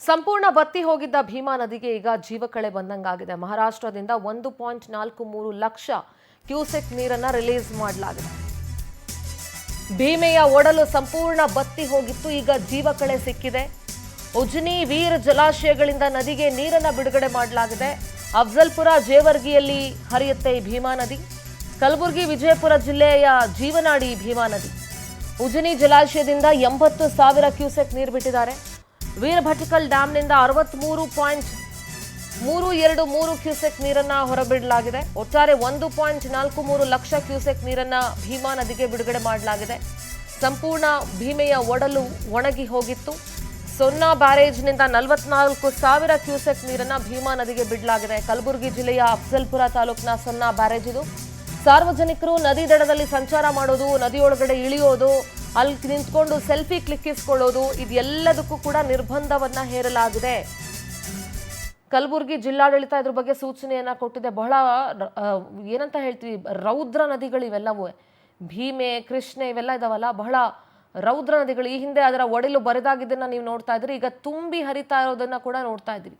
ಸಂಪೂರ್ಣ ಬತ್ತಿ ಹೋಗಿದ್ದ ಭೀಮಾ ನದಿಗೆ ಈಗ ಜೀವಕಳೆ ಬಂದಂಗಾಗಿದೆ. ಮಹಾರಾಷ್ಟ್ರದಿಂದ 1.43 ಲಕ್ಷ ಕ್ಯೂಸೆಕ್ ನೀರನ್ನ ರಿಲೀಸ್ ಮಾಡಲಾಗಿದೆ. ಭೀಮೆಯ ಒಡಲು ಸಂಪೂರ್ಣ ಬತ್ತಿ ಹೋಗಿತ್ತು, ಈಗ ಜೀವಕಳೆ ಸಿಕ್ಕಿದೆ. ಉಜ್ನಿ ವೀರ್ ಜಲಾಶಯಗಳಿಂದ ನದಿಗೆ ನೀರನ್ನ ಬಿಡುಗಡೆ ಮಾಡಲಾಗಿದೆ. ಅಫ್ಜಲ್ಪುರ ಜೇವರ್ಗಿಯಲ್ಲಿ ಹರಿಯುತ್ತೆ ಈ ಭೀಮಾ ನದಿ. ಕಲಬುರಗಿ ವಿಜಯಪುರ ಜಿಲ್ಲೆಯ ಜೀವನಾಡಿ ಭೀಮಾ ನದಿ. ಉಜ್ನಿ ಜಲಾಶಯದಿಂದ 80,000 ಕ್ಯೂಸೆಕ್ ನೀರು ಬಿಟ್ಟಿದ್ದಾರೆ. ವೀರಭಟಕಲ್ ಡ್ಯಾಂನಿಂದ 63.323 ಕ್ಯೂಸೆಕ್ ನೀರನ್ನ ಹೊರಬಿಡಲಾಗಿದೆ. ಒಟ್ಟಾರೆ 1.43 ಲಕ್ಷ ಕ್ಯೂಸೆಕ್ ನೀರನ್ನ ಭೀಮಾ ನದಿಗೆ ಬಿಡುಗಡೆ ಮಾಡಲಾಗಿದೆ. ಸಂಪೂರ್ಣ ಭೀಮೆಯ ಒಡಲು ಒಣಗಿ ಹೋಗಿತ್ತು. ಸೊನ್ನಾ ಬ್ಯಾರೇಜ್ನಿಂದ 44,000 ಕ್ಯೂಸೆಕ್ ನೀರನ್ನ ಭೀಮಾ ನದಿಗೆ ಬಿಡಲಾಗಿದೆ. ಕಲಬುರಗಿ ಜಿಲ್ಲೆಯ ಅಫ್ಜಲ್ಪುರ ತಾಲೂಕಿನ ಸೊನ್ನಾ ಬ್ಯಾರೇಜ್ ಇದು. ಸಾರ್ವಜನಿಕರು ನದಿ ದಡದಲ್ಲಿ ಸಂಚಾರ ಮಾಡೋದು, ನದಿಯೊಳಗಡೆ ಇಳಿಯೋದು, ಅಲ್ಲಿ ನಿಂತ್ಕೊಂಡು ಸೆಲ್ಫಿ ಕ್ಲಿಕ್ಕಿಸ್ಕೊಳ್ಳೋದು, ಇದೆಲ್ಲದಕ್ಕೂ ಕೂಡ ನಿರ್ಬಂಧವನ್ನ ಹೇರಲಾಗಿದೆ. ಕಲಬುರಗಿ ಜಿಲ್ಲಾಡಳಿತ ಇದ್ರ ಬಗ್ಗೆ ಸೂಚನೆಯನ್ನ ಕೊಟ್ಟಿದೆ. ಬಹಳ ಏನಂತ ಹೇಳ್ತೀವಿ, ರೌದ್ರ ನದಿಗಳು ಇವೆಲ್ಲವೂ. ಭೀಮೆ, ಕೃಷ್ಣೆ ಇವೆಲ್ಲ ಇದಾವಲ್ಲ, ಬಹಳ ರೌದ್ರ ನದಿಗಳು. ಈ ಹಿಂದೆ ಅದರ ಒಡಲು ಬರಿದಾಗಿದ್ದನ್ನ ನೀವು ನೋಡ್ತಾ ಇದ್ರಿ, ಈಗ ತುಂಬಿ ಹರಿತಾ ಇರೋದನ್ನ ಕೂಡ ನೋಡ್ತಾ ಇದ್ರಿ.